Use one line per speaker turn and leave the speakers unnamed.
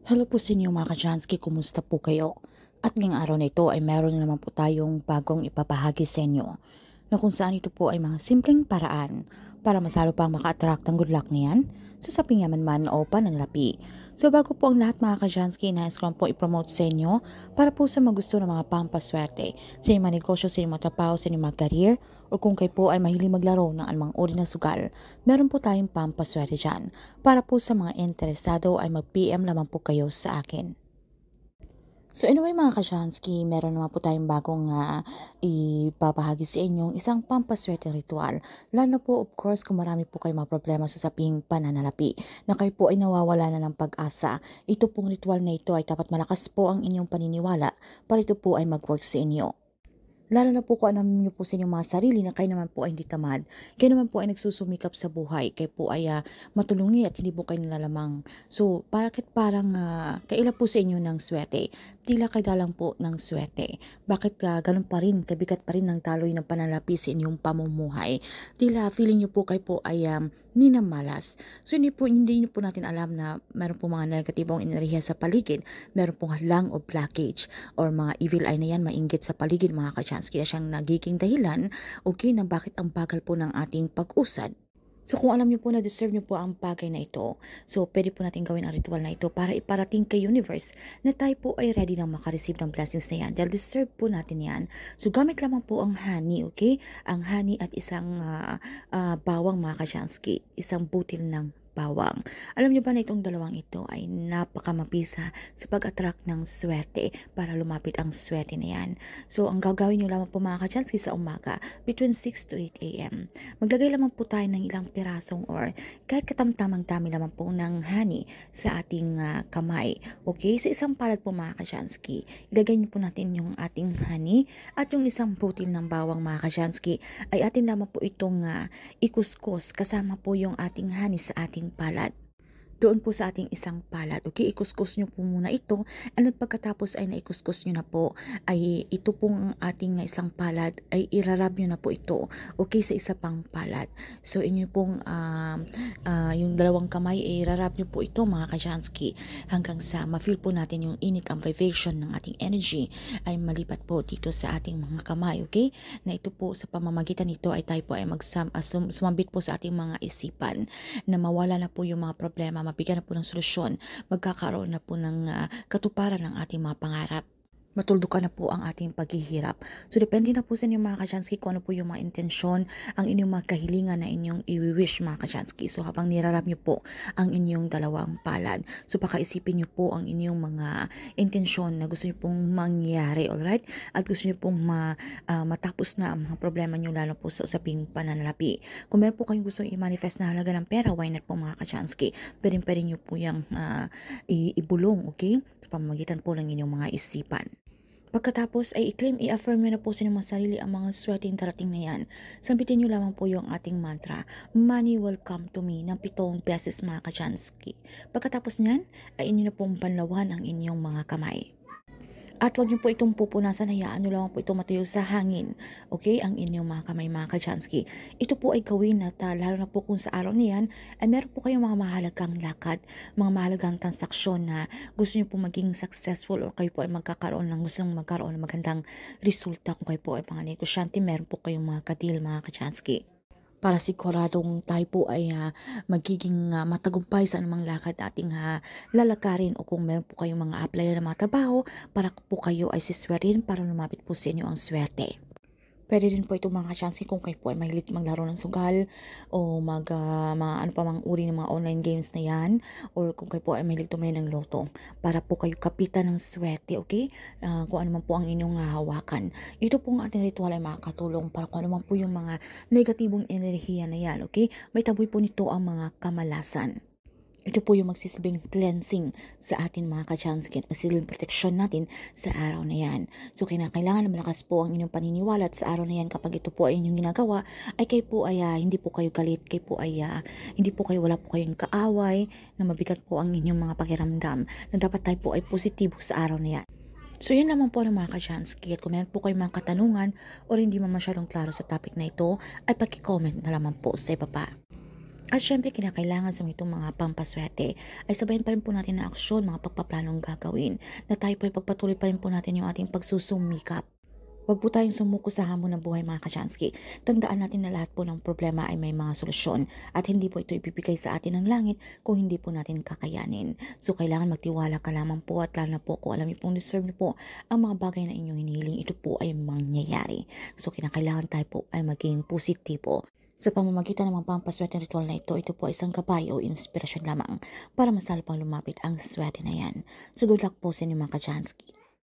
Hello po sa inyo mga ka-Jansky, kumusta po kayo? At ngayong araw na ito ay meron na naman po tayong bagong ipapahagi sa inyo na kung saan ito po ay mga simpleng paraan para masalo pang maka-attract ang good luck niyan sa saping yaman man o pananalapi. So bago po ang lahat mga ka-Jansky, nais ko lang po i-promote sa inyo para po sa magusto ng mga pampaswerte sa inyong mga negosyo, sa inyong mga trabaho, sa inyong mga career, o kung kayo po ay mahilig maglaro ng anumang uri ng sugal, meron po tayong pampaswerte dyan. Para po sa mga interesado ay mag-PM lamang po kayo sa akin. So anyway mga ka-Shansky, meron naman po tayong bagong ipapahagi sa inyong isang pampaswerte ritual. Lalo po of course kung marami po kayong mga problema sa saping pananalapi na kayo po ay nawawala na ng pag-asa. Ito pong ritual na ito ay dapat malakas po ang inyong paniniwala para ito po ay mag-work sa inyo. Lalo na po kung alam niyo po sa inyong mga sarili na kayo naman po ay hindi tamad, kayo naman po ay nagsusumikap sa buhay, kayo po ay matulungi at hindi po kayo nalalamang. So, bakit parang kaila po sa inyo ng swerte? Tila kadalang po ng swerte. Bakit ganun pa rin, kabigat pa rin ng taloy ng panalapi sa inyong pamumuhay? Tila feeling niyo po kayo po ay ninamalas. So, hindi niyo po natin alam na meron po mga negatibong enerhiya sa paligid, meron pong halang o blockage or mga evil eye na yan mainggit sa paligid mga ka-chance. Kaya siyang nagiging dahilan, okay, na bakit ang bagal po ng ating pag-usad. So kung alam niyo po na deserve niyo po ang bagay na ito, so pwede po natin gawin ang ritual na ito para iparating kay universe na tayo po ay ready nang makareceive ng blessings na yan. Dahil deserve po natin yan. So gamit lamang po ang honey, okay? Ang honey at isang bawang mga kajansky, isang butil ng bawang. Alam niyo ba na itong dalawang ito ay napakamabisa sa pag-attract ng swerte para lumapit ang swerte na yan. So, ang gagawin niyo lamang po mga kachansky sa umaga between 6 to 8 a.m. Maglagay lamang po tayo ng ilang pirasong or kahit katamtamang dami lamang po ng honey sa ating kamay. Okay? Sa isang palad po mga kachansky, ilagay niyo po natin yung ating honey at yung isang butil ng bawang mga kachansky ay atin lamang po itong ikuskus kasama po yung ating honey sa ating palad. Doon po sa ating isang palad. Okay, ikuskus nyo po muna ito. And pagkatapos ay naikuskus nyo na po, ay ito pong ating isang palad ay irarab nyo na po ito. Okay, sa isa pang palad. So inyo pong yung dalawang kamay ay irarab nyo po ito mga kajansky hanggang sa ma-feel po natin yung init, ang vibration ng ating energy ay malipat po dito sa ating mga kamay. Okay, na ito po sa pamamagitan nito ay tayo po ay sumambit po sa ating mga isipan na mawala na po yung mga problema, mabigyan na po ng solusyon, magkakaroon na po ng katuparan ng ating mga pangarap. Matuldukan na po ang ating paghihirap. So, depende na po sa inyo mga kachansky kung ano po yung mga intensyon, ang inyong mga kahilingan na inyong i-wish mga kachansky. So, habang nirarap nyo po ang inyong dalawang palad. So, pakaisipin nyo po ang inyong mga intensyon na gusto nyo pong mangyari, alright? At gusto nyo pong matapos na ang mga problema nyo lalo po sa usaping pananalapi. Kung meron po kayong gusto i-manifest na halaga ng pera, why not po mga kachansky? Pwede nyo po yung ibulong, okay? Sa pamamagitan po ng inyong mga isipan. Pagkatapos ay i-claim, i-affirm nyo na po sa inyong sarili ang mga swerteng darating na yan. Sambitin nyo lamang po yung ating mantra, money will come to me, ng 7 beses mga kachansky. Pagkatapos nyan, ay inyo na pong banlawan ang inyong mga kamay. At huwag niyo po itong pupunasan, hayaan niyo lang po itong matuyo sa hangin. Okay? Ang inyong mga kamay mga kachansky. Ito po ay gawin at lalo na po kung sa araw na yan, ay meron po kayong mga mahalagang lakad, mga mahalagang transaksyon na gusto niyo po maging successful o kayo po ay gusto nyo magkaroon ng magandang resulta kung kayo po ay mga negosyante, meron po kayong mga kadil mga kachansky para siguradong tayo po ay magiging matagumpay sa anumang lakad ating lalakarin o kung meron po kayong mga applyan ng mga trabaho para po kayo ay siswertein para lumapit po sa inyo ang swerte. Pwede din po itong mga chance kung kayo po ay mahilig maglaro ng sugal o mga ano pa mang uri ng mga online games na yan or kung kayo po ay mahilig tumayo ng loto para po kayo kapitan ng swerte, okay? Kung ano man po ang inyong hawakan. Ito pong ating ritual ay makakatulong para kung ano man po yung mga negatibong enerhiya na yan, okay? May taboy po nito ang mga kamalasan. Ito po yung magsisilbing cleansing sa atin mga kachansky at magsisilbing proteksyon natin sa araw na yan. So kailangan na malakas po ang inyong paniniwala at sa araw na yan kapag ito po ay inyong ginagawa ay kayo po ay hindi po kayo galit, kayo po ay hindi po kayo, wala po kayong kaaway na mabigat po ang inyong mga pakiramdam na dapat tayo po ay positibo sa araw na yan. So yun naman po ng mga kachansky at kung meron po kayong mga katanungan o hindi man masyadong klaro sa topic na ito ay pag-comment na lamang po sa ibaba. At syempre kinakailangan sa itong mga pampaswerte ay sabayan pa rin po natin na aksyon, mga pagpaplanong gagawin na tayo po ay pagpatuloy pa rin po natin yung ating pagsusumikap. Huwag po tayong sumuko sa hamon ng buhay mga kachansky. Tandaan natin na lahat po ng problema ay may mga solusyon at hindi po ito ibibigay sa atin ng langit kung hindi po natin kakayanin. So kailangan magtiwala ka lamang po at lalo na po kung alam niyo pong deserve niyo po ang mga bagay na inyong hinihiling, ito po ay mangyayari. So kinakailangan tayo po ay maging positibo. Sa pamamagitan ng mga pampaswerte ritual na ito po ay isang gabay o inspirasyon lamang para mas lalo pang lumapit ang swerte na yan. So good luck po sa inyo mga kachansky.